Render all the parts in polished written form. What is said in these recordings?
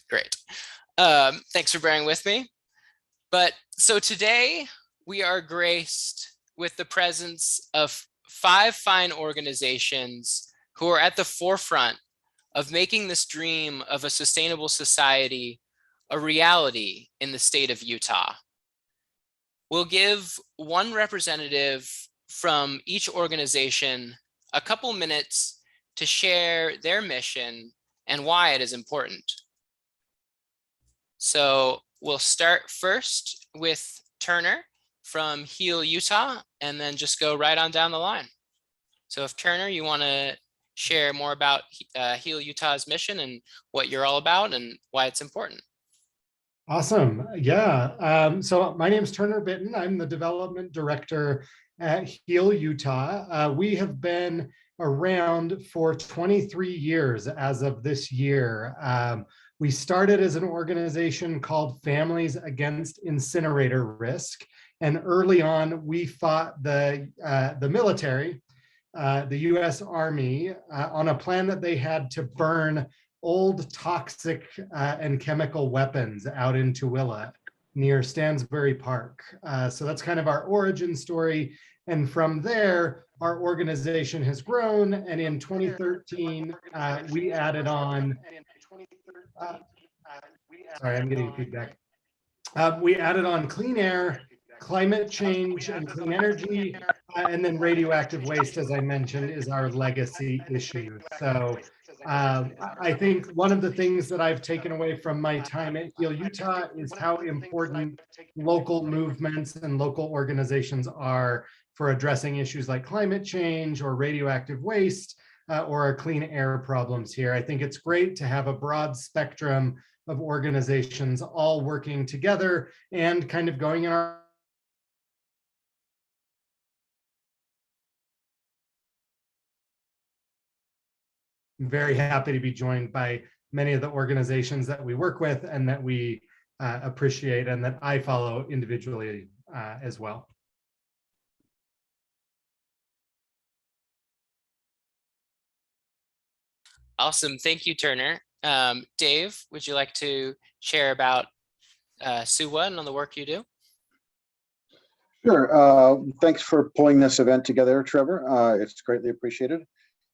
Great. Thanks for bearing with me. But so today we are graced with the presence of 5 fine organizations who are at the forefront of making this dream of a sustainable society a reality in the state of Utah. We'll give one representative from each organization a couple minutes to share their mission and why it is important. So we'll start first with Turner from Heal Utah, and then just go right on down the line. So if Turner, you want to share more about Heal Utah's mission and what you're all about and why it's important. Awesome. Yeah. So my name's Turner Bitton. I'm the development director at Heal Utah. We have been around for 23 years as of this year. We started as an organization called Families Against Incinerator Risk. And early on, we fought the military, the US Army, on a plan that they had to burn old toxic and chemical weapons out in Tooele near Stansbury Park. So that's kind of our origin story. And from there, our organization has grown. And in 2013, we added on, sorry, I'm getting feedback. We added on clean air, climate change, and clean energy. And then radioactive waste, as I mentioned, is our legacy issue. So I think one of the things that I've taken away from my time at Heal Utah is how important local movements and local organizations are for addressing issues like climate change or radioactive waste or our clean air problems here. I think it's great to have a broad spectrum of organizations all working together and kind of going in our I'm very happy to be joined by many of the organizations that we work with and that we appreciate and that I follow individually as well. Awesome. Thank you, Turner. Dave, would you like to share about SUWA and on the work you do? Sure. Thanks for pulling this event together, Trevor. It's greatly appreciated.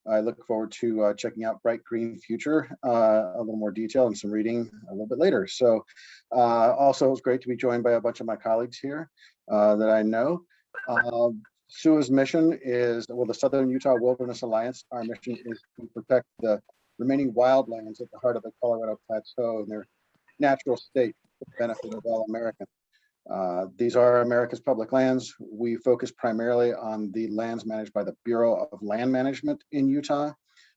I look forward to checking out Bright Green Future, a little more detail and some reading a little bit later. So also it's great to be joined by a bunch of my colleagues here that I know. SUWA's mission is, well, the Southern Utah Wilderness Alliance, our mission is to protect the remaining wildlands at the heart of the Colorado Plateau and their natural state for the benefit of all Americans. These are America's public lands. We focus primarily on the lands managed by the Bureau of Land Management in Utah.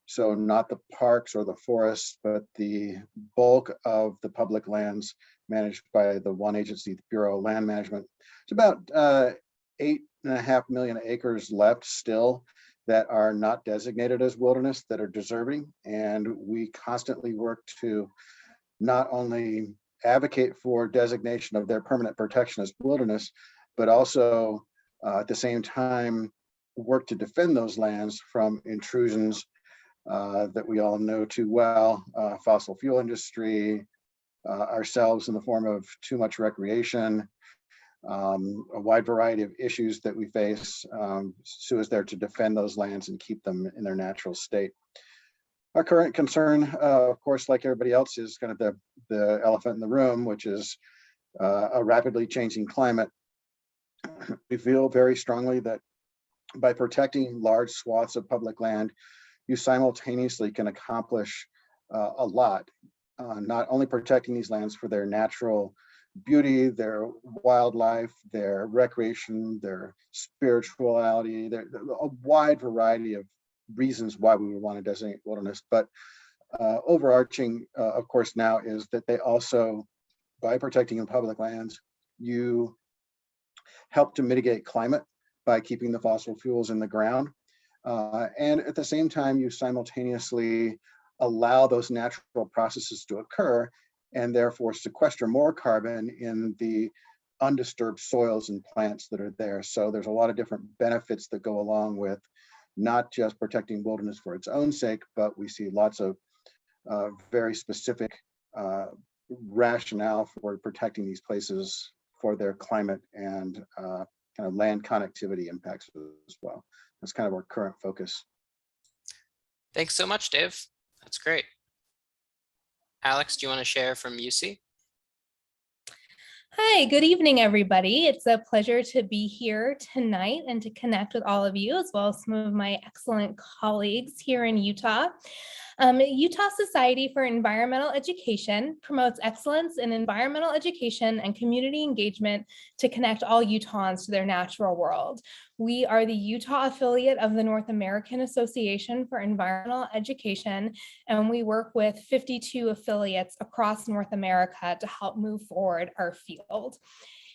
So not the parks or the forests, but the bulk of the public lands managed by the one agency, the Bureau of Land Management. It's about 8.5 million acres left still that are not designated as wilderness that are deserving. And we constantly work to not only advocate for designation of their permanent protection as wilderness, but also at the same time work to defend those lands from intrusions that we all know too well, fossil fuel industry, ourselves in the form of too much recreation, a wide variety of issues that we face. SUWA is there to defend those lands and keep them in their natural state. Our current concern, of course, like everybody else, is kind of the elephant in the room, which is a rapidly changing climate. We feel very strongly that by protecting large swaths of public land, you simultaneously can accomplish a lot, not only protecting these lands for their natural beauty, their wildlife, their recreation, their spirituality, a wide variety of reasons why we would want to designate wilderness, but overarching, of course, now is that they also, by protecting the public lands, you help to mitigate climate by keeping the fossil fuels in the ground. And at the same time, you simultaneously allow those natural processes to occur and therefore sequester more carbon in the undisturbed soils and plants that are there. So there's a lot of different benefits that go along with not just protecting wilderness for its own sake, but we see lots of very specific rationale for protecting these places for their climate and kind of land connectivity impacts as well. That's kind of our current focus. Thanks so much, Dave. That's great. Alex, do you want to share from UC? Hi, good evening, everybody. It's a pleasure to be here tonight and to connect with all of you, as well as some of my excellent colleagues here in Utah. Utah Society for Environmental Education promotes excellence in environmental education and community engagement to connect all Utahns to their natural world. We are the Utah affiliate of the North American Association for Environmental Education, and we work with 52 affiliates across North America to help move forward our field.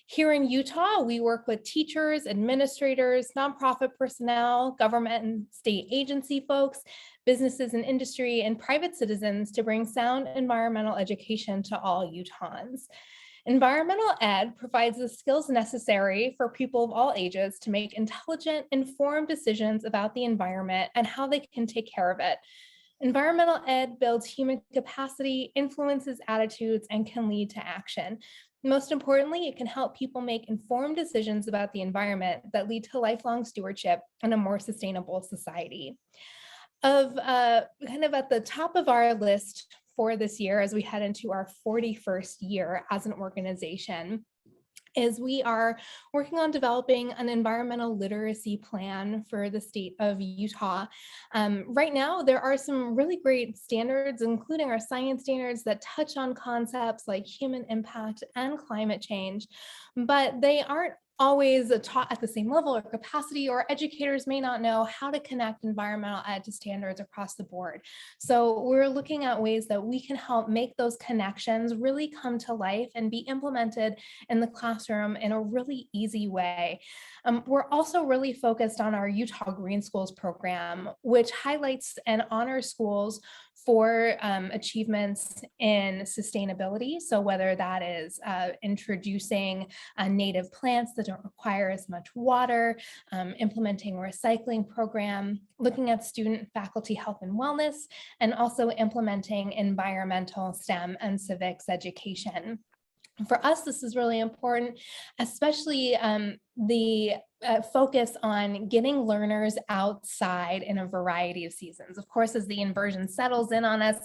Here in Utah, we work with teachers, administrators, nonprofit personnel, government and state agency folks, businesses and industry, and private citizens to bring sound environmental education to all Utahns. Environmental ed provides the skills necessary for people of all ages to make intelligent, informed decisions about the environment and how they can take care of it. Environmental ed builds human capacity, influences attitudes, and can lead to action. Most importantly, it can help people make informed decisions about the environment that lead to lifelong stewardship and a more sustainable society. Kind of at the top of our list for this year, as we head into our 41st year as an organization, is we are working on developing an environmental literacy plan for the state of Utah. Right now, there are some really great standards, including our science standards, that touch on concepts like human impact and climate change, but they aren't always taught at the same level or capacity, or educators may not know how to connect environmental ed to standards across the board. So we're looking at ways that we can help make those connections really come to life and be implemented in the classroom in a really easy way. We're also really focused on our Utah Green Schools program, which highlights and honors schools for achievements in sustainability. So whether that is introducing native plants that don't require as much water, implementing a recycling program, looking at student faculty health and wellness, and also implementing environmental STEM and civics education. For us, this is really important, especially the focus on getting learners outside in a variety of seasons. Of course, as the inversion settles in on us,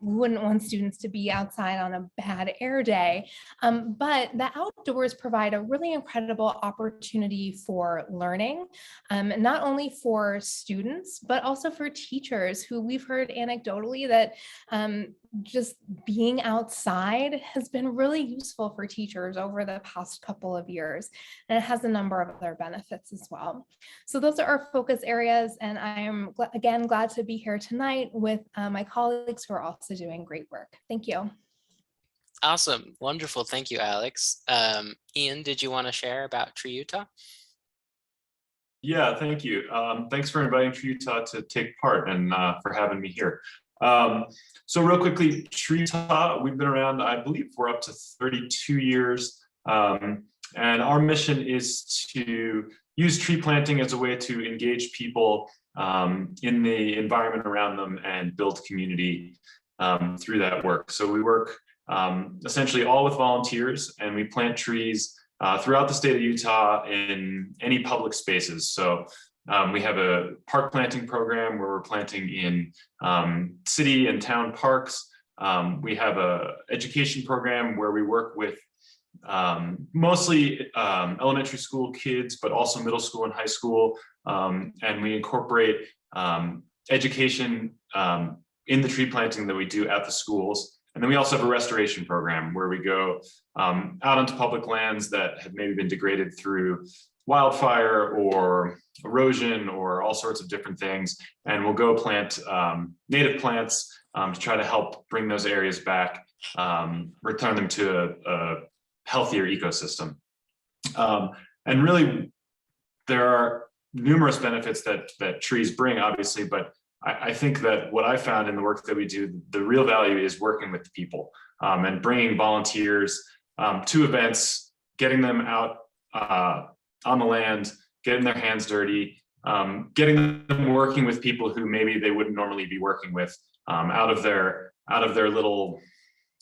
we wouldn't want students to be outside on a bad air day, but the outdoors provide a really incredible opportunity for learning, not only for students, but also for teachers who we've heard anecdotally that just being outside has been really useful for teachers over the past couple of years. And it has a number of other benefits as well. So those are our focus areas. And I am, again, glad to be here tonight with my colleagues who are also doing great work. Thank you. Awesome. Wonderful. Thank you, Alex. Ian, did you want to share about Tree Utah? Yeah, thank you. Thanks for inviting Tree Utah to take part and for having me here. So real quickly, Tree Utah, we've been around, I believe we're up to 32 years. And our mission is to use tree planting as a way to engage people in the environment around them and build community through that work. So we work essentially all with volunteers, and we plant trees throughout the state of Utah in any public spaces. So we have a park planting program where we're planting in city and town parks. We have a education program where we work with mostly elementary school kids, but also middle school and high school. And we incorporate education in the tree planting that we do at the schools. And then we also have a restoration program where we go out onto public lands that have maybe been degraded through wildfire or erosion or all sorts of different things. And we'll go plant native plants to try to help bring those areas back, return them to a healthier ecosystem. And really, there are numerous benefits that trees bring, obviously, but I think that what I found in the work that we do, the real value is working with the people and bringing volunteers to events, getting them out on the land, getting their hands dirty, getting them working with people who maybe they wouldn't normally be working with out of their little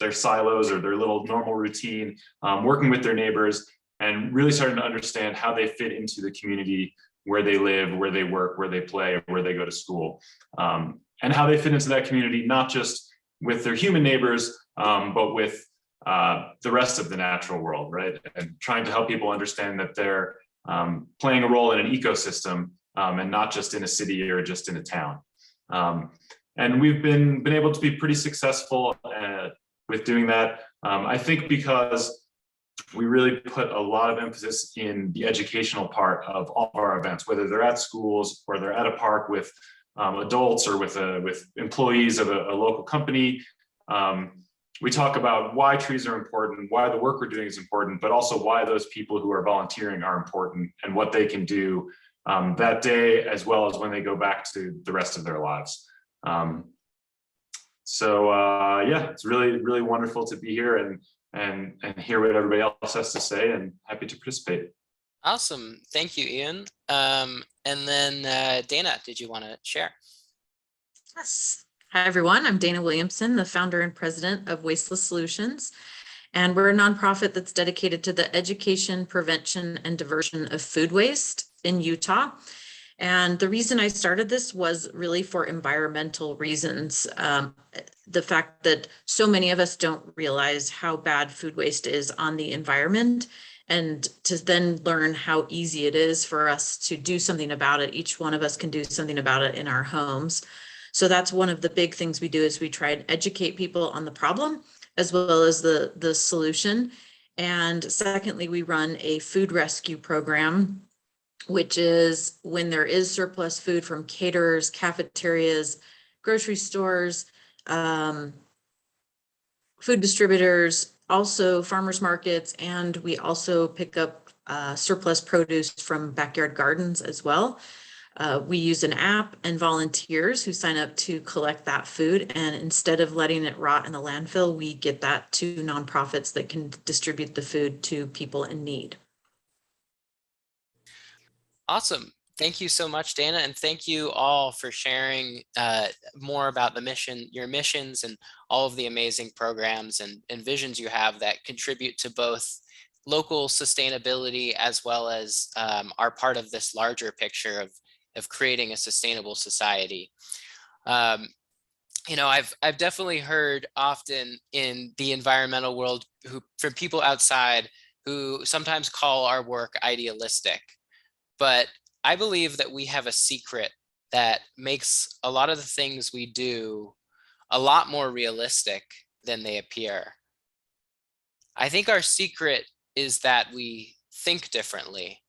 their silos or their little normal routine, working with their neighbors, and really starting to understand how they fit into the community where they live, where they work, where they play, where they go to school, and how they fit into that community, not just with their human neighbors, but with the rest of the natural world, right? And trying to help people understand that they're playing a role in an ecosystem, and not just in a city or just in a town. And we've been able to be pretty successful with doing that. I think because we really put a lot of emphasis in the educational part of all of our events, whether they're at schools or they're at a park with adults or with employees of a local company. We talk about why trees are important, why the work we're doing is important, but also why those people who are volunteering are important and what they can do that day, as well as when they go back to the rest of their lives. Yeah, it's really, really wonderful to be here and hear what everybody else has to say, and happy to participate. Awesome. Thank you, Ian. And then Dana, did you want to share? Yes. Hi, everyone. I'm Dana Williamson, the founder and president of Wasteless Solutions. And we're a nonprofit that's dedicated to the education, prevention, and diversion of food waste in Utah. And the reason I started this was really for environmental reasons. The fact that so many of us don't realize how bad food waste is on the environment, and to then learn how easy it is for us to do something about it. Each one of us can do something about it in our homes. So that's one of the big things we do, is we try and educate people on the problem as well as the solution. And secondly, we run a food rescue program, which is when there is surplus food from caterers, cafeterias, grocery stores, food distributors, also farmers markets, and we also pick up surplus produce from backyard gardens as well. We use an app and volunteers who sign up to collect that food, and instead of letting it rot in the landfill, we get that to nonprofits that can distribute the food to people in need. Awesome. Thank you so much, Dana, and thank you all for sharing more about the mission, your missions, and all of the amazing programs and visions you have that contribute to both local sustainability as well as are part of this larger picture of creating a sustainable society. You know, I've definitely heard often in the environmental world from people outside who sometimes call our work idealistic, but I believe that we have a secret that makes a lot of the things we do a lot more realistic than they appear. I think our secret is that we think differently.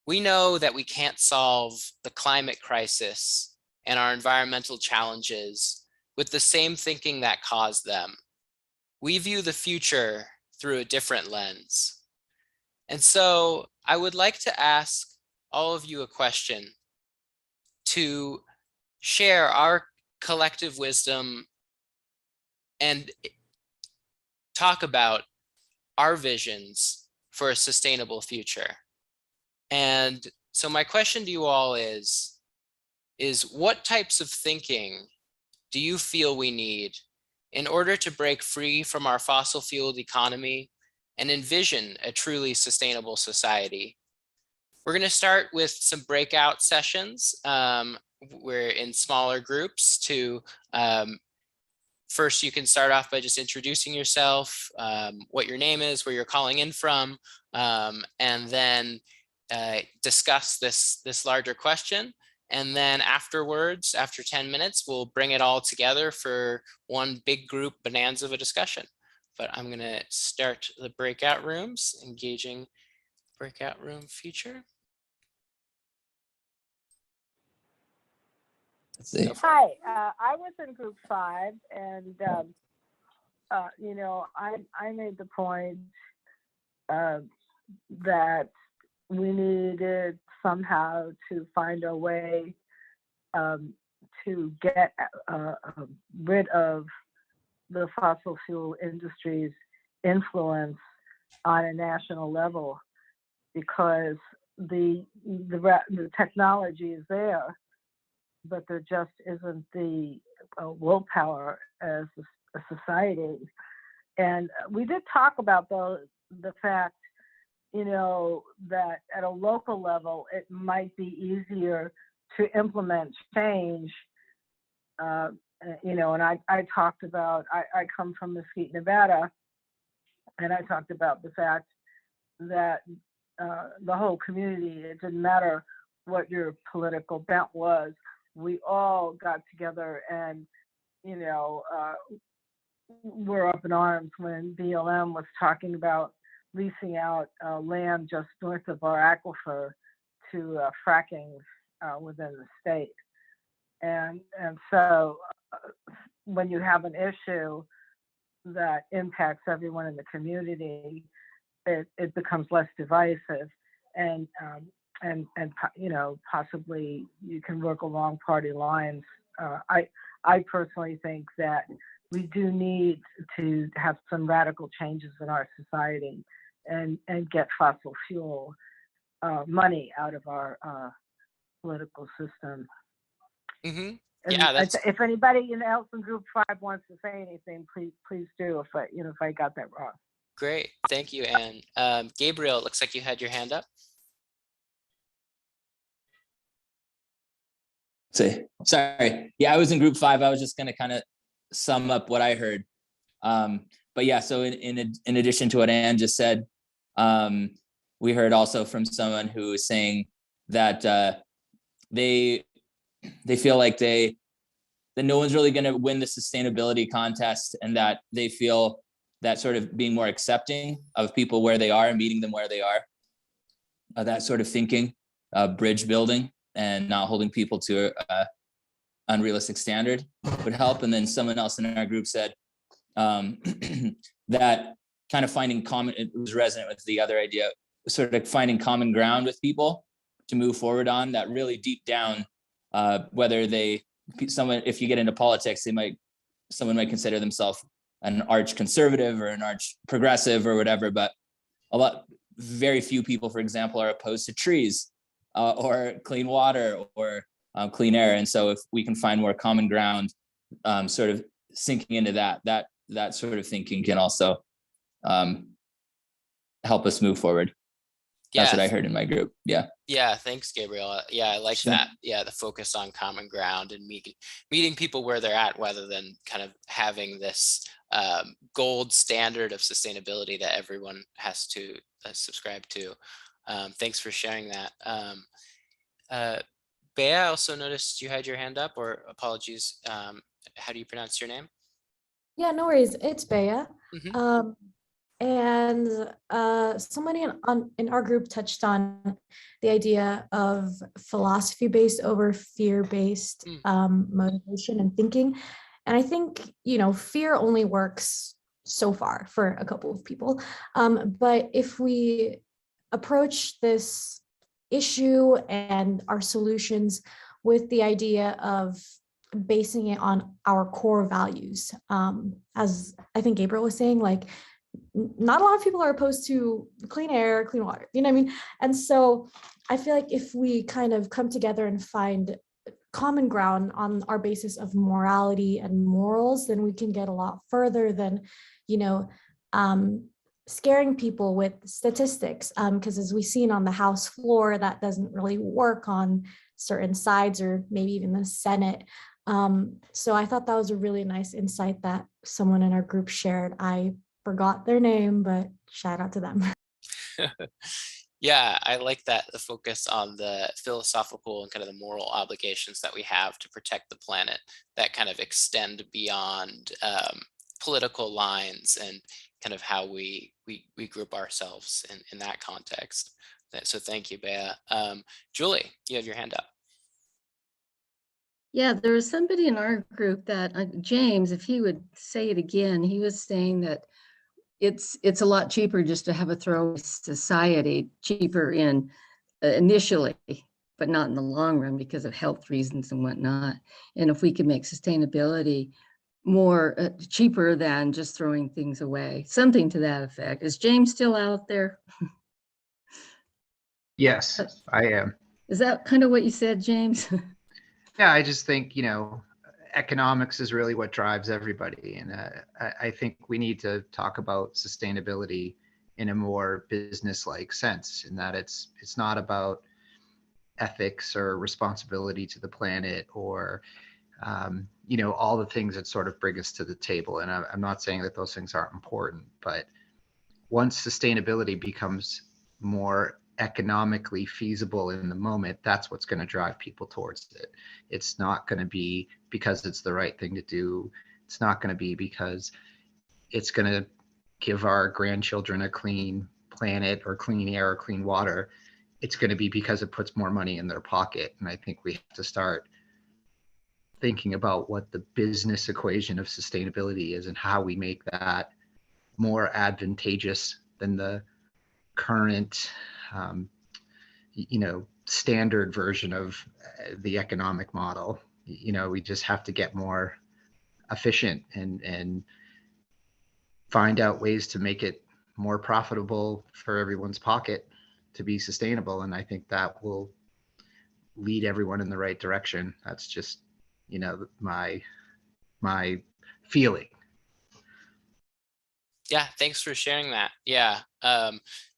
We know that we can't solve the climate crisis and our environmental challenges with the same thinking that caused them. We view the future through a different lens. And so I would like to ask all of you a question to share our collective wisdom and talk about our visions for a sustainable future. And so my question to you all is what types of thinking do you feel we need in order to break free from our fossil fueled economy and envision a truly sustainable society? We're going to start with some breakout sessions. We're in smaller groups to, first you can start off by just introducing yourself, what your name is, where you're calling in from, and then discuss this larger question. And then afterwards, after 10 minutes, we'll bring it all together for one big group bonanza of a discussion. But I'm going to start the breakout rooms, engaging breakout room feature. Hi, I was in group 5, and you know, I made the point that we needed somehow to find a way to get rid of the fossil fuel industry's influence on a national level, because the technology is there, but there just isn't the willpower as a society And we did talk about the fact, that at a local level, it might be easier to implement change. And I talked about, I come from Mesquite, Nevada, and I talked about the fact that the whole community, it didn't matter what your political bent was, we all got together and, were up in arms when BLM was talking about leasing out land just north of our aquifer to fracking within the state. And so when you have an issue that impacts everyone in the community, it becomes less divisive, and possibly you can work along party lines. I personally think that we do need to have some radical changes in our society and get fossil fuel money out of our political system. Mm-hmm. And Yeah, if anybody else in Group 5 wants to say anything, please do. If I got that wrong. great. Thank you, Anne. Gabriel, it looks like you had your hand up. Sorry. Yeah, I was in Group 5. I was just going to kind of sum up what I heard. But yeah, so in addition to what Anne just said, we heard also from someone who was saying that they feel like that no one's really going to win the sustainability contest, and that they feel that sort of being more accepting of people where they are and meeting them where they are, that sort of thinking, bridge building, and not holding people to a unrealistic standard would help. And then someone else in our group said that kind of finding common, it was resonant with the other idea, sort of finding common ground with people to move forward on, that really deep down, whether if you get into politics, someone might consider themselves an arch conservative or an arch progressive or whatever, but very few people, for example, are opposed to trees or clean water or clean air. And so if we can find more common ground, sort of sinking into that sort of thinking can also help us move forward. That's what I heard in my group. Yeah. Yeah. Thanks, Gabriel. Yeah, I like that. Yeah, the focus on common ground and meeting people where they're at, rather than kind of having this gold standard of sustainability that everyone has to subscribe to. Thanks for sharing that. Bea, I also noticed you had your hand up, or apologies. How do you pronounce your name? Yeah, no worries. It's Bea. Mm-hmm. And somebody in our group touched on the idea of philosophy-based over fear-based motivation and thinking. And I think, fear only works so far for a couple of people. But if we approach this issue and our solutions with the idea of basing it on our core values, as I think Gabriel was saying, like, not a lot of people are opposed to clean air, clean water, you know what I mean? And so I feel like if we kind of come together and find common ground on our basis of morality and morals, then we can get a lot further than, scaring people with statistics. Because as we've seen on the House floor, that doesn't really work on certain sides or maybe even the Senate. So I thought that was a really nice insight that someone in our group shared. I forgot their name, but shout out to them. Yeah, I like that, the focus on the philosophical and kind of the moral obligations that we have to protect the planet that kind of extend beyond political lines, and kind of how we group ourselves in that context. So thank you, Bea. Julie, you have your hand up. Yeah, there was somebody in our group that, James, if he would say it again, he was saying that it's a lot cheaper just to have a throwaway society, cheaper initially, but not in the long run because of health reasons and whatnot. And if we could make sustainability more cheaper than just throwing things away, something to that effect. Is James still out there? Yes, I am. Is that kind of what you said, James? Yeah, I just think, economics is really what drives everybody. And I think we need to talk about sustainability in a more business-like sense, in that it's not about ethics or responsibility to the planet or all the things that sort of bring us to the table. And I'm not saying that those things aren't important, but once sustainability becomes more economically feasible in the moment, that's what's going to drive people towards it. It's not going to be because it's the right thing to do. It's not going to be because it's going to give our grandchildren a clean planet or clean air or clean water. It's going to be because it puts more money in their pocket. And I think we have to start thinking about what the business equation of sustainability is and how we make that more advantageous than the current standard version of the economic model. We just have to get more efficient and find out ways to make it more profitable for everyone's pocket to be sustainable. And I think that will lead everyone in the right direction. That's just, my feeling. Yeah, thanks for sharing that. Yeah,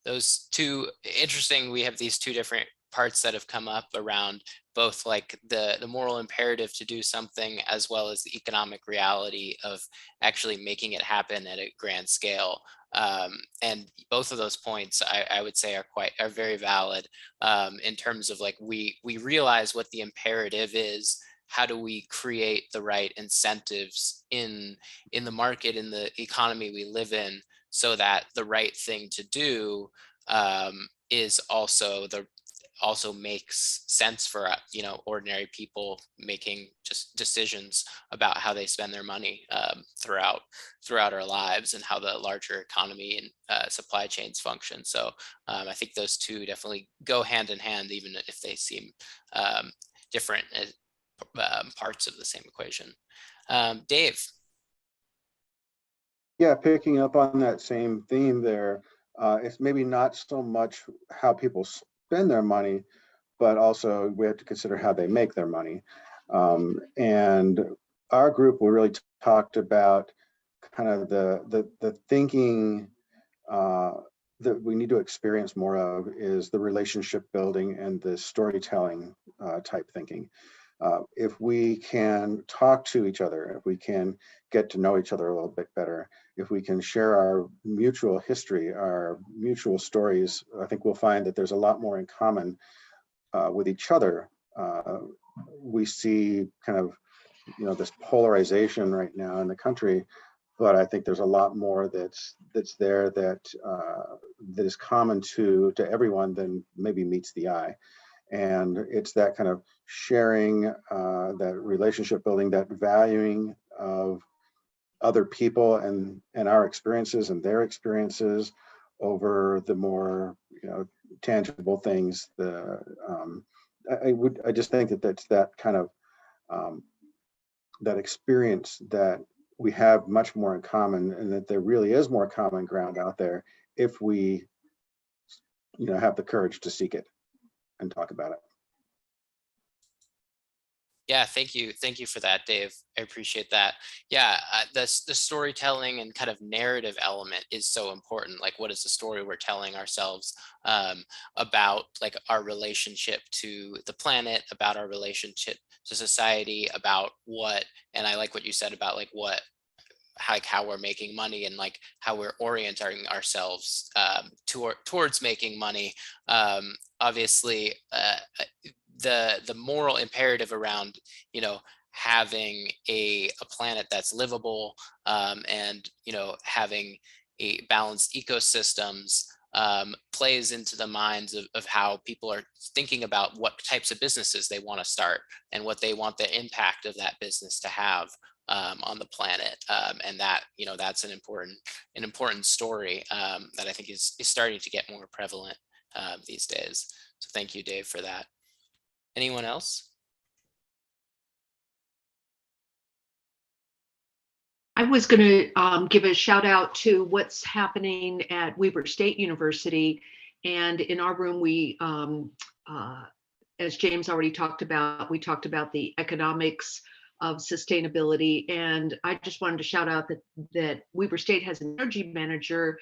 those two, interesting. We have these two different parts that have come up around both like the moral imperative to do something, as well as the economic reality of actually making it happen at a grand scale. And both of those points I would say are very valid in terms of like we realize what the imperative is. How do we create the right incentives in the market, in the economy we live in, so that the right thing to do is also makes sense for ordinary people making just decisions about how they spend their money throughout our lives, and how the larger economy and supply chains function. So I think those two definitely go hand in hand, even if they seem different parts of the same equation. Dave. Yeah, picking up on that same theme there, it's maybe not so much how people spend their money, but also we have to consider how they make their money. And our group, we really talked about kind of the thinking that we need to experience more of is the relationship building and the storytelling type thinking. If we can talk to each other, if we can get to know each other a little bit better, if we can share our mutual history, our mutual stories, I think we'll find that there's a lot more in common with each other. We see kind of, this polarization right now in the country, but I think there's a lot more that's there that is common to everyone than maybe meets the eye. And it's that kind of sharing, that relationship building, that valuing of other people and our experiences and their experiences over the more tangible things. I just think that's that kind of that experience that we have much more in common, and that there really is more common ground out there if we have the courage to seek it and talk about it. Yeah, thank you for that, Dave. I appreciate that. Yeah, the storytelling and kind of narrative element is so important. Like, what is the story we're telling ourselves about, like, our relationship to the planet, about our relationship to society, about what, and I like what you said about like what, like how we're making money, and like how we're orienting ourselves towards making money. Obviously, the moral imperative around having a planet that's livable, and having a balanced ecosystems plays into the minds of how people are thinking about what types of businesses they want to start and what they want the impact of that business to have on the planet. And that that's an important story that I think is starting to get more prevalent these days. So thank you, Dave, for that. Anyone else? I was going to give a shout out to what's happening at Weber State University. And in our room, we, as James already talked about, we talked about the economics of sustainability. And I just wanted to shout out that Weber State has an energy manager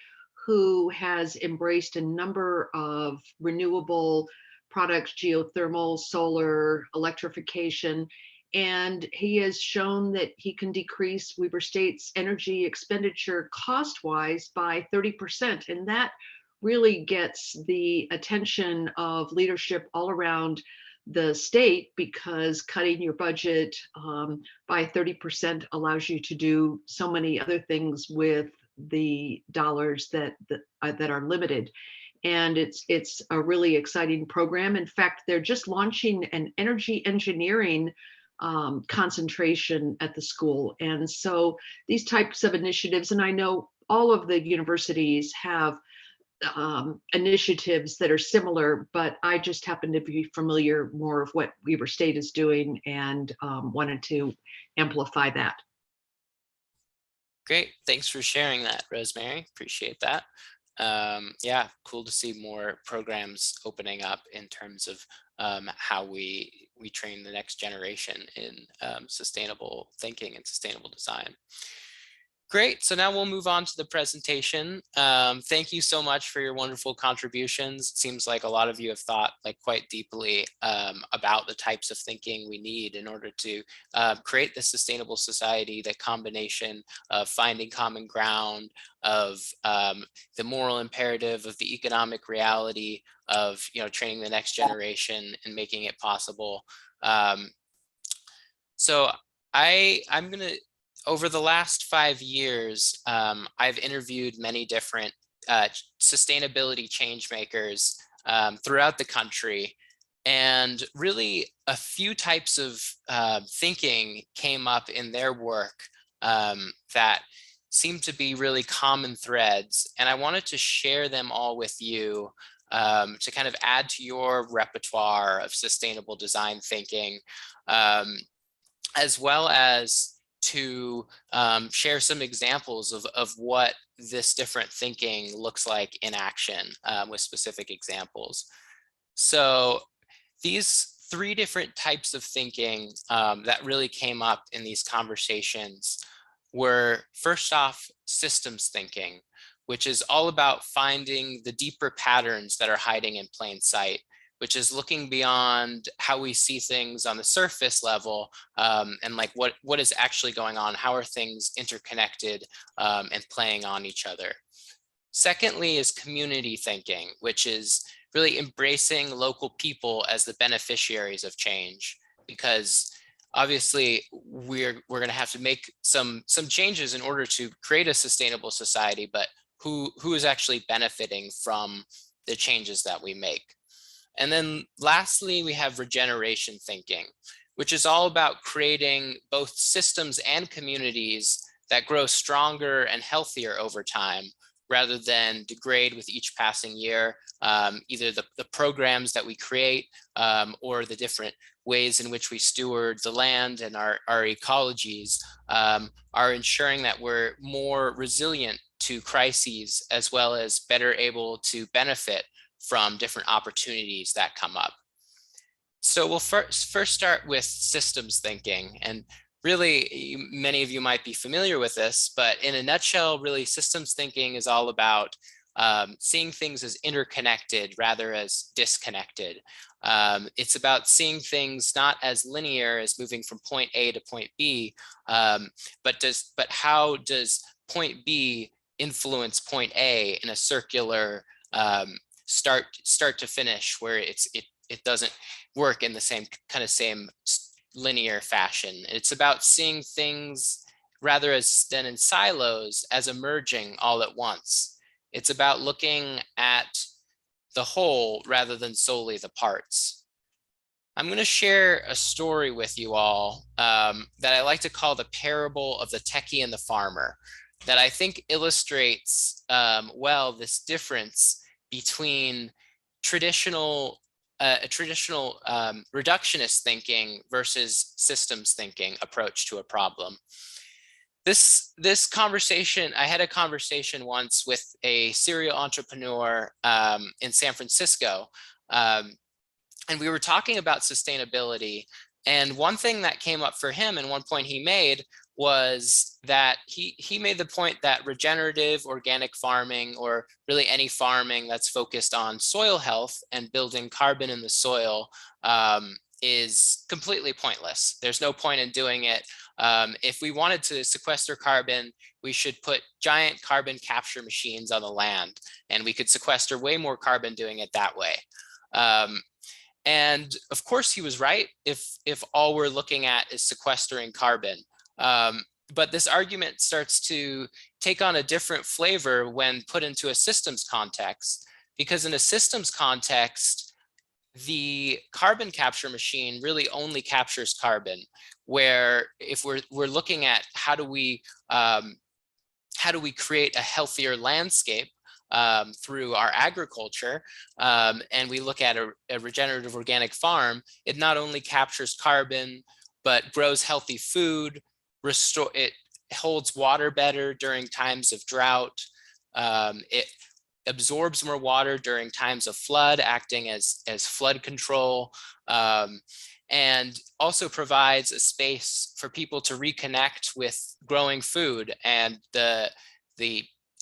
who has embraced a number of renewable products, geothermal, solar, electrification, and he has shown that he can decrease Weber State's energy expenditure cost-wise by 30%. And that really gets the attention of leadership all around the state, because cutting your budget by 30% allows you to do so many other things with the dollars that are limited. And it's a really exciting program. In fact, they're just launching an energy engineering concentration at the school. And so these types of initiatives, and I know all of the universities have initiatives that are similar, but I just happen to be familiar more of what Weber State is doing and wanted to amplify that. Great, thanks for sharing that, Rosemary. Appreciate that. Yeah, cool to see more programs opening up in terms of how we train the next generation in sustainable thinking and sustainable design. Great, so now we'll move on to the presentation. Thank you so much for your wonderful contributions. It seems like a lot of you have thought quite deeply about the types of thinking we need in order to create the sustainable society, the combination of finding common ground, of the moral imperative, of the economic reality, of training the next generation and making it possible. So I'm gonna, over the last 5 years, I've interviewed many different sustainability change makers throughout the country, and really a few types of thinking came up in their work that seem to be really common threads, and I wanted to share them all with you to kind of add to your repertoire of sustainable design thinking, as well as to share some examples of what this different thinking looks like in action with specific examples. So these 3 different types of thinking that really came up in these conversations were, first off, systems thinking, which is all about finding the deeper patterns that are hiding in plain sight, which is looking beyond how we see things on the surface level and what is actually going on, how are things interconnected and playing on each other. Secondly is community thinking, which is really embracing local people as the beneficiaries of change, because obviously we're going to have to make some changes in order to create a sustainable society, but who is actually benefiting from the changes that we make. And then lastly, we have regeneration thinking, which is all about creating both systems and communities that grow stronger and healthier over time, rather than degrade with each passing year. Either the programs that we create or the different ways in which we steward the land and our ecologies are ensuring that we're more resilient to crises, as well as better able to benefit from different opportunities that come up. So we'll first start with systems thinking, and really many of you might be familiar with this, but in a nutshell, really systems thinking is all about seeing things as interconnected rather as disconnected. It's about seeing things not as linear as moving from point A to point B, but how does point B influence point A in a circular start to finish, where it doesn't work in the same linear fashion. It's about seeing things rather than in silos as emerging all at once. It's about looking at the whole rather than solely the parts. I'm going to share a story with you all that I like to call the parable of the techie and the farmer, that I think illustrates well this difference between traditional reductionist thinking versus systems thinking approach to a problem. This conversation, I had a conversation once with a serial entrepreneur in San Francisco, and we were talking about sustainability, And one thing that came up for him, and one point he made, was that he made the point that regenerative organic farming, or really any farming that's focused on soil health and building carbon in the soil, is completely pointless. There's no point in doing it. If we wanted to sequester carbon, we should put giant carbon capture machines on the land, and we could sequester way more carbon doing it that way. And of course he was right if all we're looking at is sequestering carbon. But this argument starts to take on a different flavor when put into a systems context, because in a systems context, the carbon capture machine really only captures carbon, where if we're looking at how do we create a healthier landscape through our agriculture, and we look at a regenerative organic farm, it not only captures carbon, but grows healthy food, it holds water better during times of drought, it absorbs more water during times of flood, acting as flood control, and also provides a space for people to reconnect with growing food and the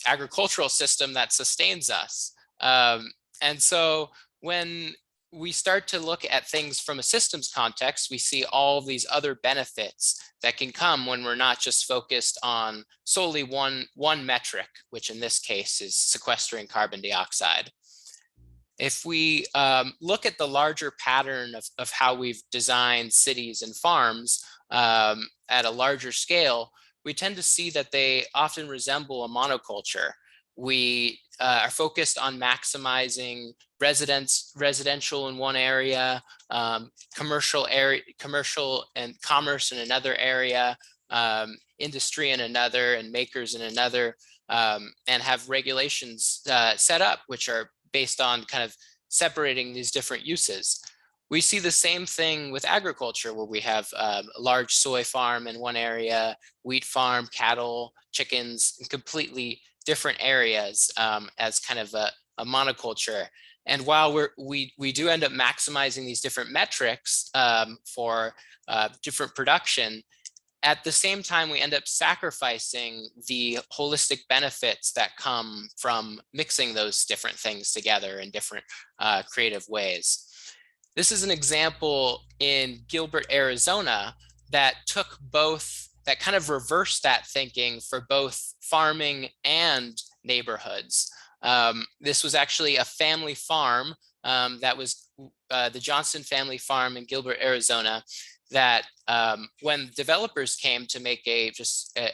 agricultural system that sustains us. And so when we start to look at things from a systems context, we see all these other benefits that can come when we're not just focused on solely one metric, which in this case is sequestering carbon dioxide. If we look at the larger pattern of how we've designed cities and farms at a larger scale, we tend to see that they often resemble a monoculture. We are focused on maximizing residential in one area, commercial and commerce in another area, industry in another, and makers in another, and have regulations set up which are based on kind of separating these different uses. We see the same thing with agriculture, where we have a large soy farm in one area, wheat farm, cattle, chickens, in completely different areas as kind of a monoculture. And while we do end up maximizing these different metrics for different production, at the same time, we end up sacrificing the holistic benefits that come from mixing those different things together in different creative ways. This is an example in Gilbert, Arizona, that kind of reversed that thinking for both farming and neighborhoods. This was actually a family farm that was the Johnson family farm in Gilbert, Arizona, that when developers came to make a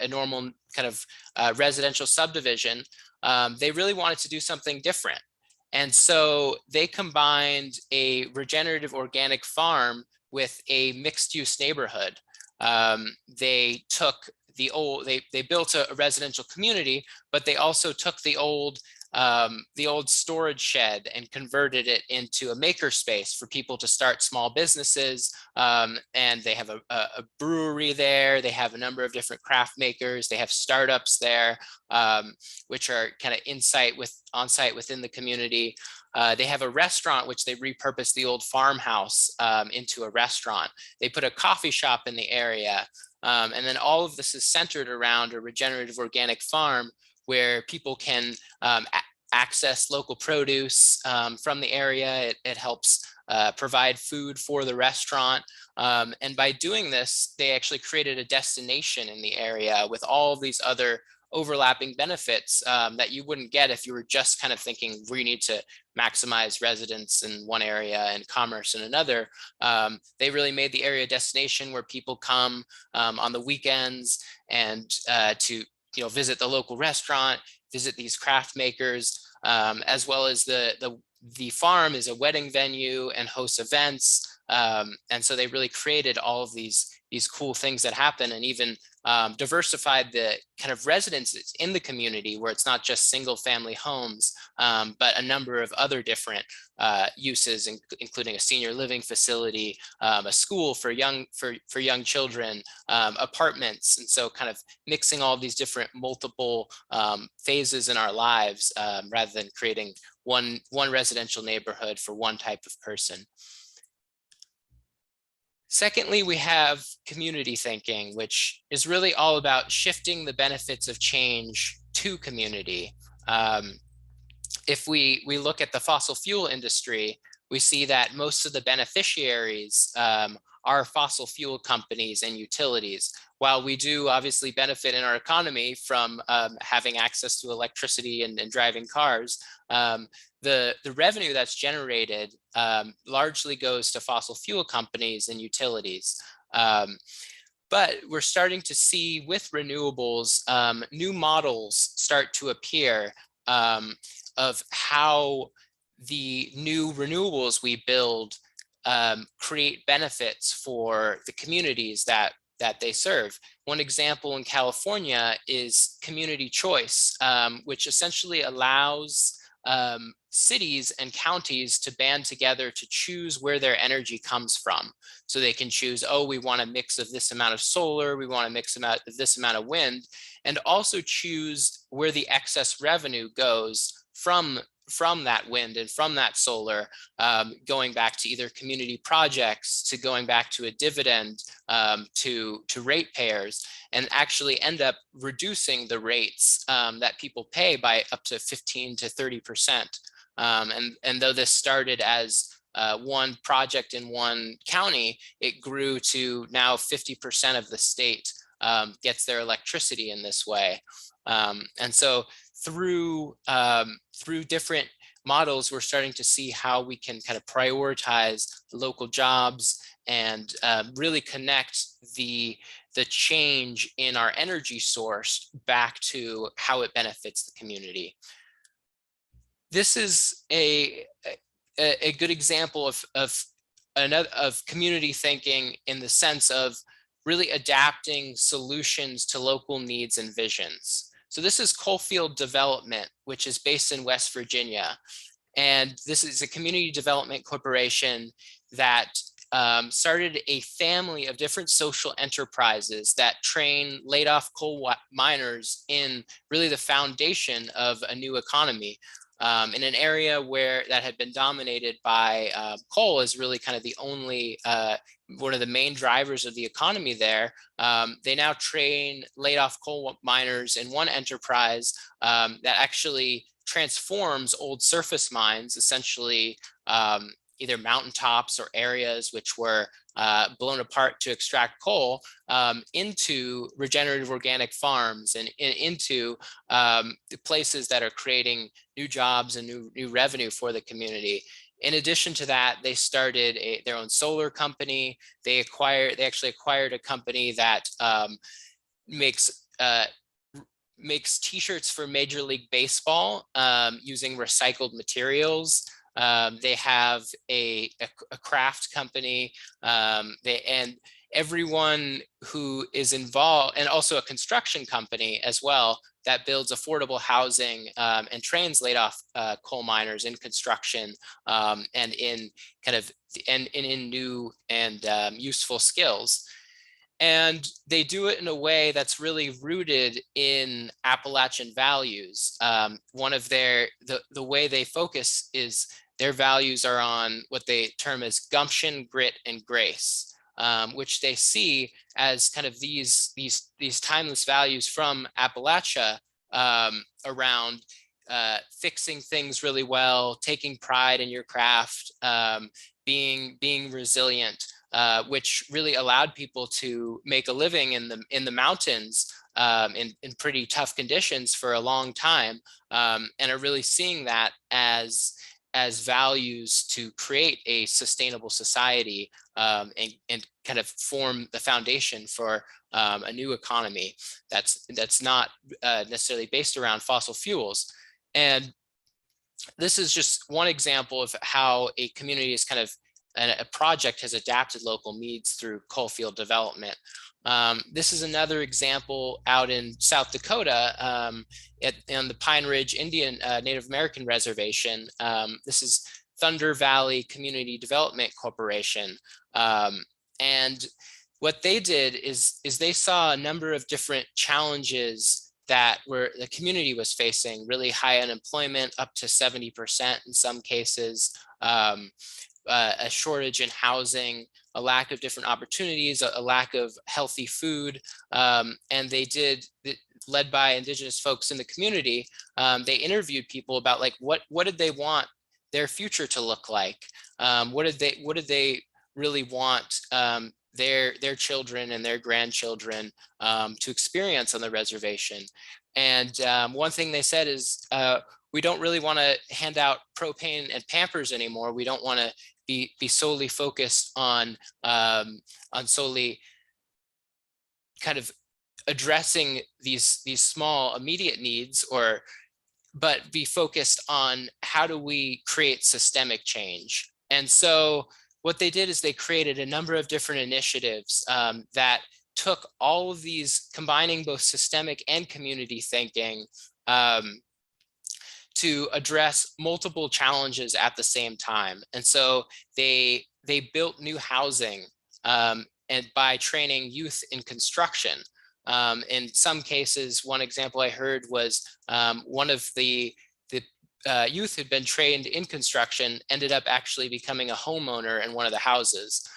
normal kind of residential subdivision, they really wanted to do something different. And so they combined a regenerative organic farm with a mixed use neighborhood. They took they built a residential community, but they also took the old storage shed and converted it into a maker space for people to start small businesses. And they have a brewery there. They have a number of different craft makers. They have startups there, which are kind of on site within the community. They have a restaurant, which they repurposed the old farmhouse into a restaurant. They put a coffee shop in the area. And then all of this is centered around a regenerative organic farm where people can access local produce from the area. It helps provide food for the restaurant. And by doing this, they actually created a destination in the area with all of these other overlapping benefits that you wouldn't get if you were just kind of thinking we need to maximize residents in one area and commerce in another. They really made the area a destination where people come on the weekends and to visit the local restaurant, visit these craft makers, as well as the farm is a wedding venue and hosts events. And so they really created all of these cool things that happen, and even diversified the kind of residences in the community, where it's not just single family homes, but a number of other different uses, including a senior living facility, a school for young children, apartments. And so kind of mixing all of these different multiple phases in our lives, rather than creating one residential neighborhood for one type of person. Secondly, we have community thinking, which is really all about shifting the benefits of change to community. If we look at the fossil fuel industry, we see that most of the beneficiaries are fossil fuel companies and utilities. While we do obviously benefit in our economy from having access to electricity and driving cars, the revenue that's generated largely goes to fossil fuel companies and utilities. But we're starting to see with renewables, new models start to appear of how the new renewables we build create benefits for the communities that they serve. One example in California is community choice, which essentially allows cities and counties to band together to choose where their energy comes from. So they can choose, oh, we want a mix of this amount of solar, we want a mix of this amount of wind, and also choose where the excess revenue goes from that wind and from that solar, going back to either community projects, to going back to a dividend, to ratepayers, and actually end up reducing the rates that people pay by up to 15 to 30%. And though this started as one project in one county, it grew to now 50% of the state gets their electricity in this way. And so through different models, we're starting to see how we can kind of prioritize local jobs and really connect the change in our energy source back to how it benefits the community. This is a good example of community thinking in the sense of really adapting solutions to local needs and visions. So this is Coalfield Development, which is based in West Virginia. And this is a community development corporation that started a family of different social enterprises that train laid off coal miners in really the foundation of a new economy. In an area that had been dominated by coal is really kind of the only, one of the main drivers of the economy there. They now train laid off coal miners in one enterprise that actually transforms old surface mines, essentially either mountaintops or areas which were blown apart to extract coal, into regenerative organic farms and into the places that are creating new jobs and new revenue for the community. In addition to that, they started their own solar company. They actually acquired a company that makes t-shirts for Major League Baseball using recycled materials. They have a craft company, and everyone who is involved, and also a construction company as well, that builds affordable housing and trains laid off coal miners in construction and in kind of in new and useful skills. And they do it in a way that's really rooted in Appalachian values. One of the way they focus is their values are on what they term as gumption, grit, and grace, which they see as kind of these timeless values from Appalachia around fixing things really well, taking pride in your craft, being resilient, which really allowed people to make a living in the mountains in pretty tough conditions for a long time, and are really seeing that as values to create a sustainable society and kind of form the foundation for a new economy that's not necessarily based around fossil fuels. And this is just one example of how a community is kind of a project has adapted local needs through coalfield development. This is another example out in South Dakota on the Pine Ridge Indian Native American Reservation. This is Thunder Valley Community Development Corporation. And what they did is they saw a number of different challenges that the community was facing, really high unemployment, up to 70% in some cases, a shortage in housing, a lack of different opportunities, a lack of healthy food. And they did, led by Indigenous folks in the community, they interviewed people about like what did they want their future to look like? What did they really want their children and their grandchildren to experience on the reservation? And one thing they said is, we don't really want to hand out propane and Pampers anymore. We don't want to be solely focused on solely kind of addressing these small immediate needs, but be focused on how do we create systemic change. And so what they did is they created a number of different initiatives that took all of these, combining both systemic and community thinking, to address multiple challenges at the same time. And so they built new housing, and by training youth in construction. In some cases, one example I heard was one of the youth who'd been trained in construction ended up actually becoming a homeowner in one of the houses.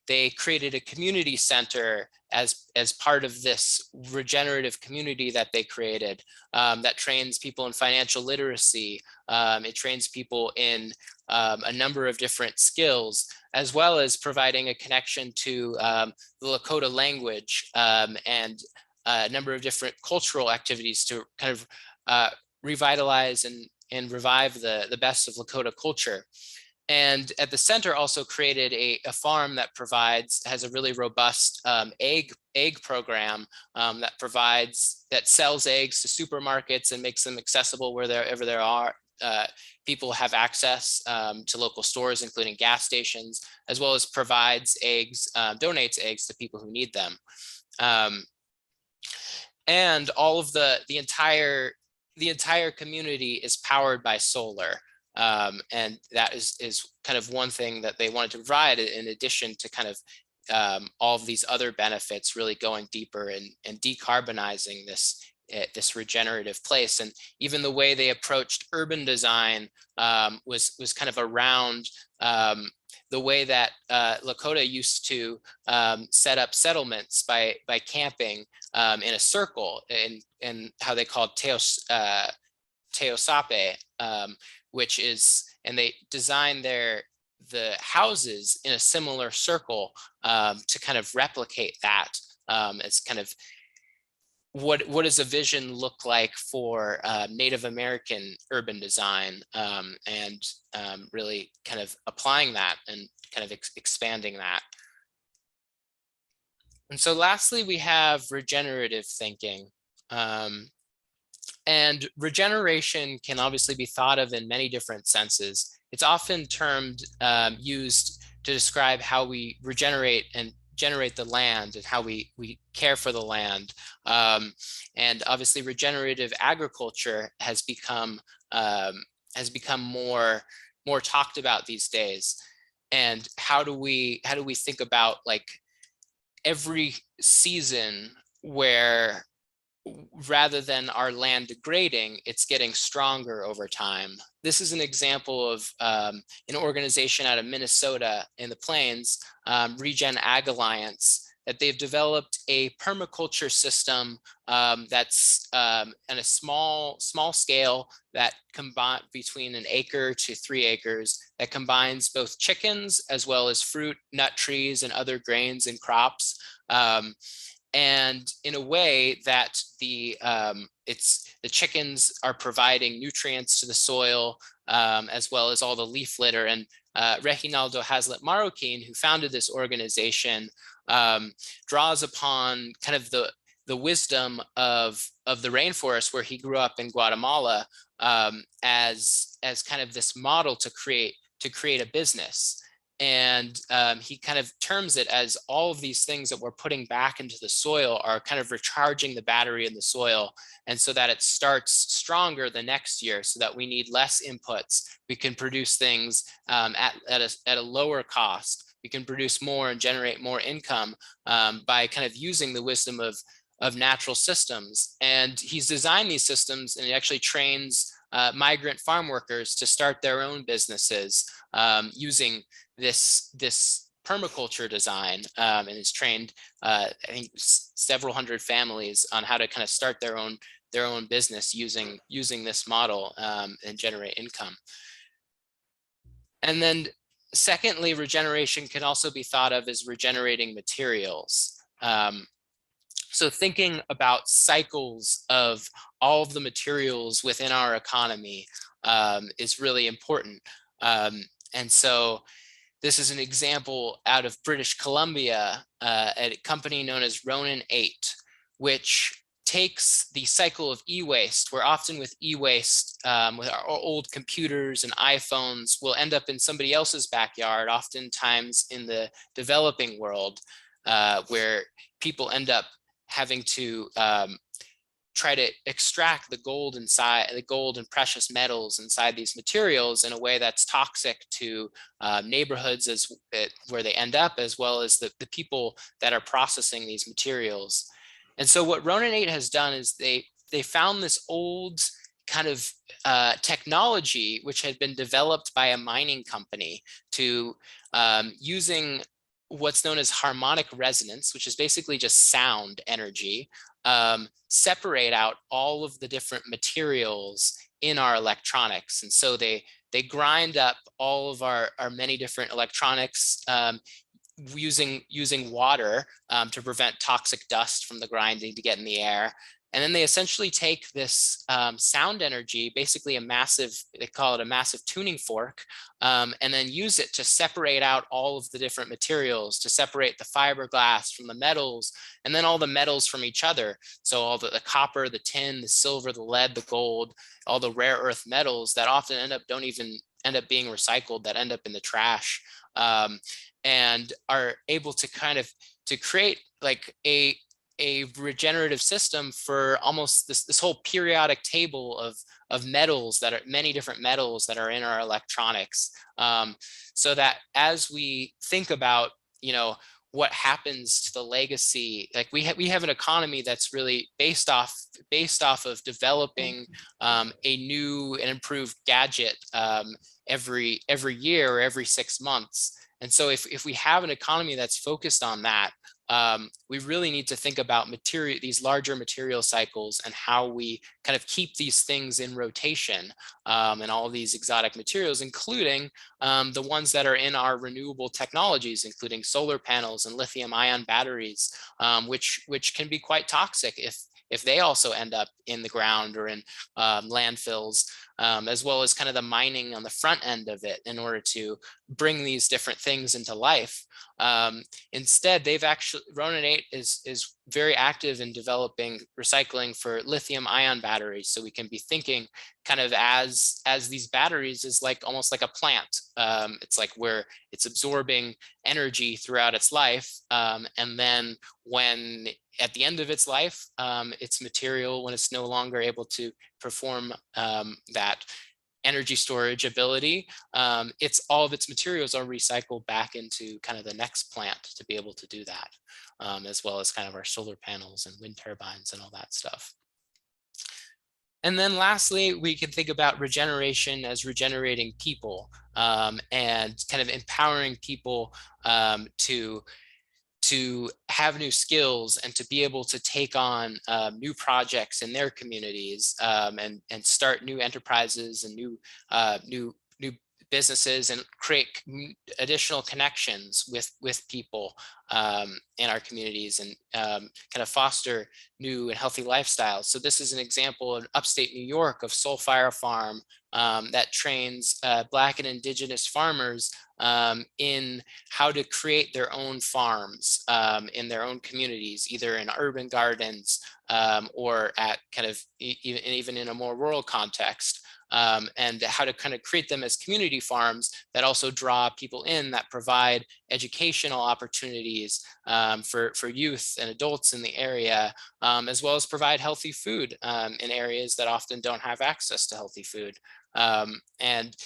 They created a community center as part of this regenerative community that they created, that trains people in financial literacy. It trains people in a number of different skills, as well as providing a connection to the Lakota language and a number of different cultural activities to kind of revitalize and revive the best of Lakota culture. And at the center also created a farm that has a really robust egg program that sells eggs to supermarkets and makes them accessible wherever there are. People have access to local stores, including gas stations, as well as provides eggs, donates eggs to people who need them. And all of the entire community is powered by solar. And that is kind of one thing that they wanted to provide, in addition to kind of all of these other benefits, really going deeper and decarbonizing this regenerative place. And even the way they approached urban design was kind of around the way that Lakota used to set up settlements by camping in a circle, and how they called teosape, which is, and they designed the houses in a similar circle to kind of replicate that. As kind of what does a vision look like for Native American urban design, and really kind of applying that and kind of expanding that. And so lastly, we have regenerative thinking. And regeneration can obviously be thought of in many different senses. It's often used to describe how we regenerate and generate the land, and how we care for the land. And obviously regenerative agriculture has become more talked about these days. And how do we think about like every season where, rather than our land degrading, it's getting stronger over time. This is an example of an organization out of Minnesota in the Plains, Regen Ag Alliance, that they've developed a permaculture system that's on a small scale, that combine between 1 acre to 3 acres, that combines both chickens as well as fruit, nut trees, and other grains and crops. And in a way that the chickens are providing nutrients to the soil, as well as all the leaf litter. And Reginaldo Hazlet Marroquin, who founded this organization, draws upon kind of the wisdom of the rainforest where he grew up in Guatemala, as kind of this model to create a business. And he kind of terms it as all of these things that we're putting back into the soil are kind of recharging the battery in the soil, and so that it starts stronger the next year, so that we need less inputs. We can produce things at a lower cost. We can produce more and generate more income by kind of using the wisdom of natural systems. And he's designed these systems, and he actually trains migrant farm workers to start their own businesses using this permaculture design, and has trained I think several hundred families on how to kind of start their own business using this model and generate income. And then secondly, regeneration can also be thought of as regenerating materials. So thinking about cycles of all of the materials within our economy is really important. And so this is an example out of British Columbia, a company known as Ronin 8, which takes the cycle of e-waste, where often with e-waste, with our old computers and iPhones, will end up in somebody else's backyard, oftentimes in the developing world, where people end up having to try to extract the gold inside, the gold and precious metals inside these materials in a way that's toxic to neighborhoods where they end up, as well as the people that are processing these materials. And so what Ronin 8 has done is they found this old kind of technology which had been developed by a mining company to using what's known as harmonic resonance, which is basically just sound energy, separate out all of the different materials in our electronics. And so they grind up all of our many different electronics using water to prevent toxic dust from the grinding to get in the air. And then they essentially take this sound energy, basically a massive, they call it a massive tuning fork, and then use it to separate out all of the different materials, to separate the fiberglass from the metals, and then all the metals from each other. So all the copper, the tin, the silver, the lead, the gold, all the rare earth metals that often don't even end up being recycled, that end up in the trash, and are able to kind of to create like a regenerative system for almost this whole periodic table of metals, that are many different metals that are in our electronics, so that as we think about, you know, what happens to the legacy, like we have an economy that's really based off of developing a new and improved gadget every year or every 6 months. And so if we have an economy that's focused on that, we really need to think about these larger material cycles and how we kind of keep these things in rotation, and all of these exotic materials, including the ones that are in our renewable technologies, including solar panels and lithium ion batteries, which can be quite toxic if they also end up in the ground or in landfills, as well as kind of the mining on the front end of it in order to bring these different things into life. Instead, Ronin 8 is very active in developing recycling for lithium ion batteries. So we can be thinking kind of as these batteries is like almost like a plant. It's like where it's absorbing energy throughout its life. And then when at the end of its life, its material, when it's no longer able to perform that energy storage ability, all of its materials are recycled back into kind of the next plant to be able to do that, as well as kind of our solar panels and wind turbines and all that stuff. And then lastly, we can think about regeneration as regenerating people, and kind of empowering people to have new skills and to be able to take on new projects in their communities, and start new enterprises and new businesses, and create additional connections with people in our communities, and kind of foster new and healthy lifestyles. So this is an example in upstate New York of Soul Fire Farm that trains Black and Indigenous farmers in how to create their own farms in their own communities, either in urban gardens or at kind of even in a more rural context. And how to kind of create them as community farms that also draw people in, that provide educational opportunities for youth and adults in the area, as well as provide healthy food in areas that often don't have access to healthy food. And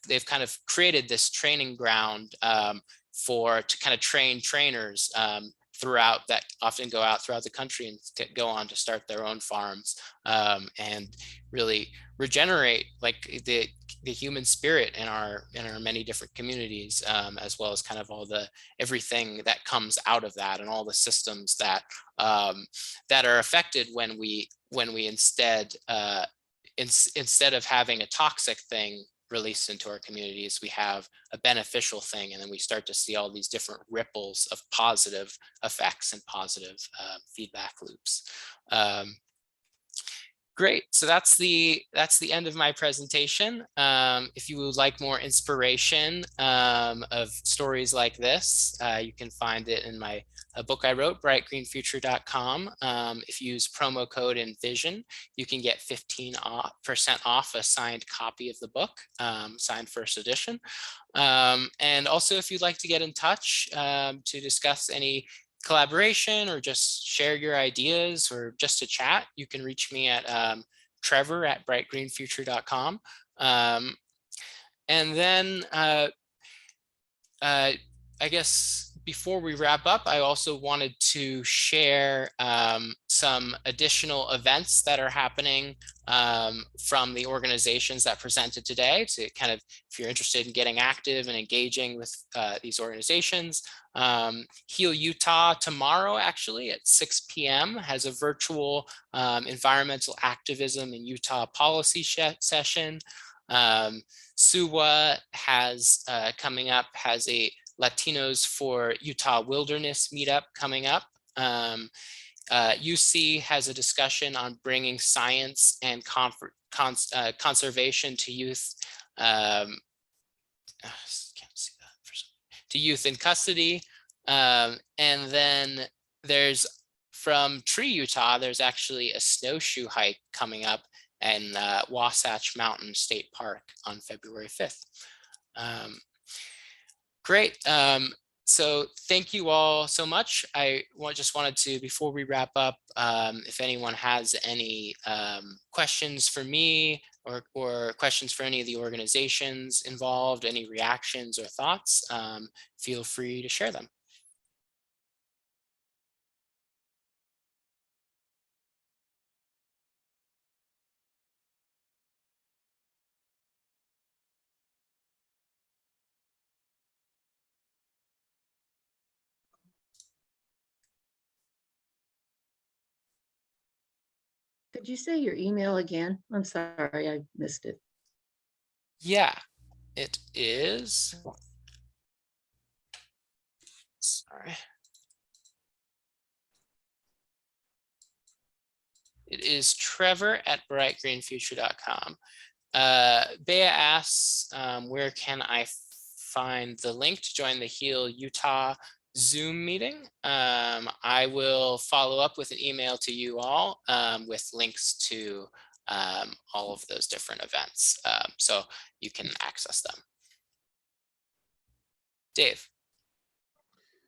they've kind of created this training ground to kind of train trainers that often go out throughout the country and go on to start their own farms, and really regenerate like the human spirit in our many different communities, as well as kind of everything that comes out of that, and all the systems that that are affected when we instead of having a toxic thing released into our communities, we have a beneficial thing, and then we start to see all these different ripples of positive effects and positive feedback loops. Great, so that's the end of my presentation. If you would like more inspiration of stories like this, you can find it in a book I wrote, brightgreenfuture.com. If you use promo code Envision, you can get 15% off a signed copy of the book, signed first edition. And also, if you'd like to get in touch to discuss any collaboration or just share your ideas or just to chat, you can reach me at trevor@brightgreenfuture.com. And then I guess before we wrap up, I also wanted to share some additional events that are happening from the organizations that presented today, to kind of, if you're interested in getting active and engaging with these organizations. Heal Utah tomorrow, actually at 6 p.m. has a virtual environmental activism in Utah policy session. SUWA has coming up, has a Latinos for Utah Wilderness meetup coming up. USEE has a discussion on bringing science and conservation to youth. Can't see that to youth in custody. And then there's from Tree Utah, there's actually a snowshoe hike coming up in Wasatch Mountain State Park on February 5th. Great. So thank you all so much. I just wanted to, before we wrap up, if anyone has any questions for me or questions for any of the organizations involved, any reactions or thoughts, feel free to share them. Could you say your email again? I'm sorry, I missed it. Yeah, it is. Sorry. It is trevor@brightgreenfuture.com. Bea asks, where can I find the link to join the Heal Utah Zoom meeting? I will follow up with an email to you all with links to all of those different events, so you can access them. Dave.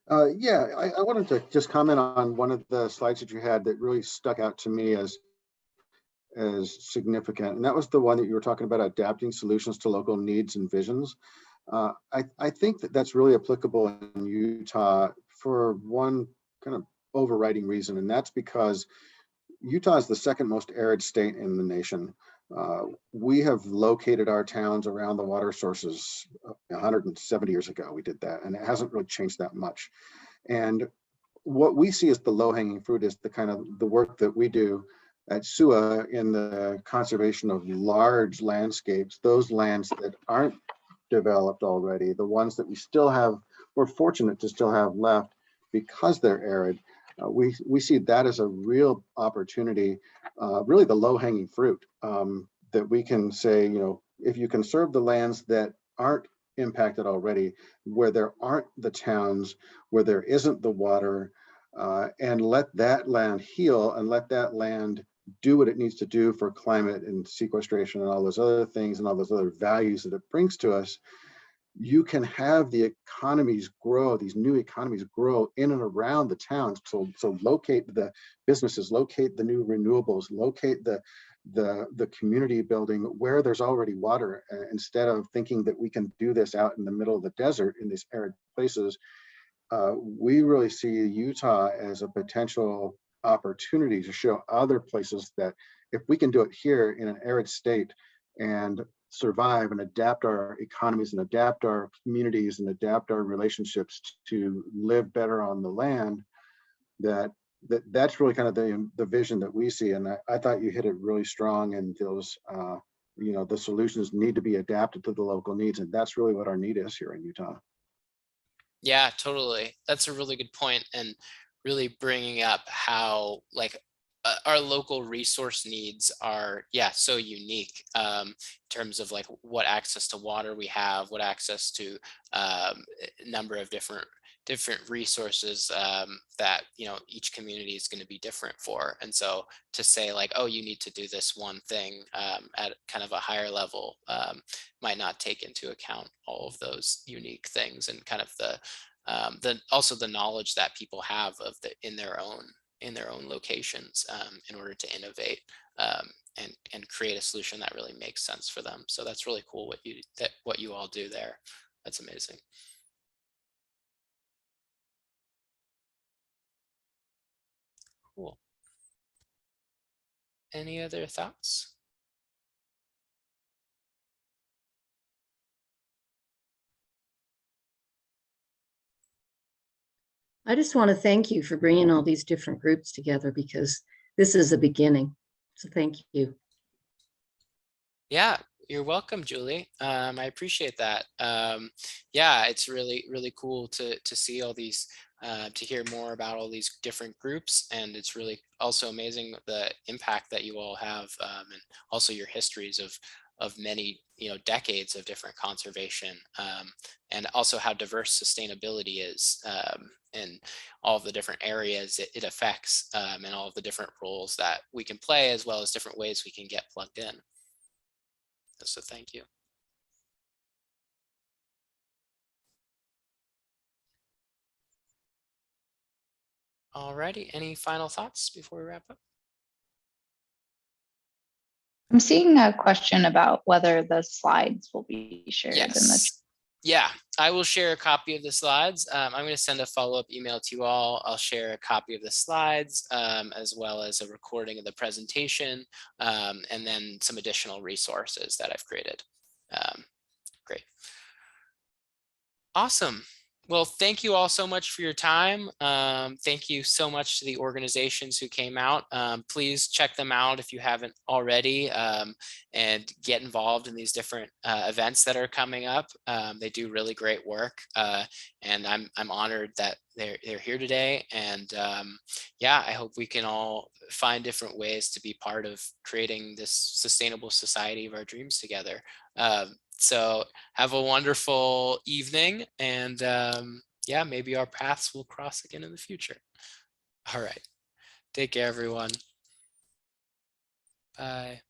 Yeah, I wanted to just comment on one of the slides that you had that really stuck out to me as significant, and that was the one that you were talking about, adapting solutions to local needs and visions. I think that that's really applicable in Utah for one kind of overriding reason, and that's because Utah is the second most arid state in the nation. We have located our towns around the water sources 170 years ago. We did that, and it hasn't really changed that much. And what we see as the low-hanging fruit is the kind of the work that we do at SUWA in the conservation of large landscapes, those lands that aren't developed already, the ones that we still have, we're fortunate to still have left because they're arid. We see that as a real opportunity, really the low-hanging fruit, that we can say, you know, if you conserve the lands that aren't impacted already, where there aren't the towns, where there isn't the water, and let that land heal and let that land do what it needs to do for climate and sequestration and all those other things and all those other values that it brings to us, you can have the economies grow, these new economies grow in and around the towns. So locate the businesses, locate the new renewables, locate the community building where there's already water, instead of thinking that we can do this out in the middle of the desert in these arid places. we really see Utah as a potential opportunity to show other places that if we can do it here in an arid state and survive and adapt our economies and adapt our communities and adapt our relationships to live better on the land, that's really kind of the vision that we see. And I thought you hit it really strong, and those the solutions need to be adapted to the local needs, and that's really what our need is here in Utah. Yeah, totally. That's a really good point, and really bringing up how our local resource needs are, so unique in terms of like what access to water we have, what access to a number of different resources that each community is going to be different for. And so to say like, oh, you need to do this one thing at kind of a higher level might not take into account all of those unique things, and kind of also the knowledge that people have of in their own locations in order to innovate and create a solution that really makes sense for them. So that's really cool what you all do there. That's amazing. Cool. Any other thoughts? I just want to thank you for bringing all these different groups together, because this is a beginning. So thank you. Yeah, you're welcome, Julie. I appreciate that. Yeah, it's really, really cool to see all these, to hear more about all these different groups. And it's really also amazing the impact that you all have, and also your histories of many decades of different conservation, and also how diverse sustainability is, and all of the different areas it affects, and all of the different roles that we can play, as well as different ways we can get plugged in. So thank you. Alrighty, any final thoughts before we wrap up? I'm seeing a question about whether the slides will be shared in the chat. Yeah, I will share a copy of the slides. I'm going to send a follow-up email to you all. I'll share a copy of the slides, as well as a recording of the presentation, and then some additional resources that I've created. Great. Awesome. Well, thank you all so much for your time. Thank you so much to the organizations who came out. Please check them out if you haven't already, and get involved in these different events that are coming up. They do really great work, and I'm honored that they're here today. And yeah, I hope we can all find different ways to be part of creating this sustainable society of our dreams together. So have a wonderful evening, and yeah, maybe our paths will cross again in the future. All right. Take care, everyone. Bye.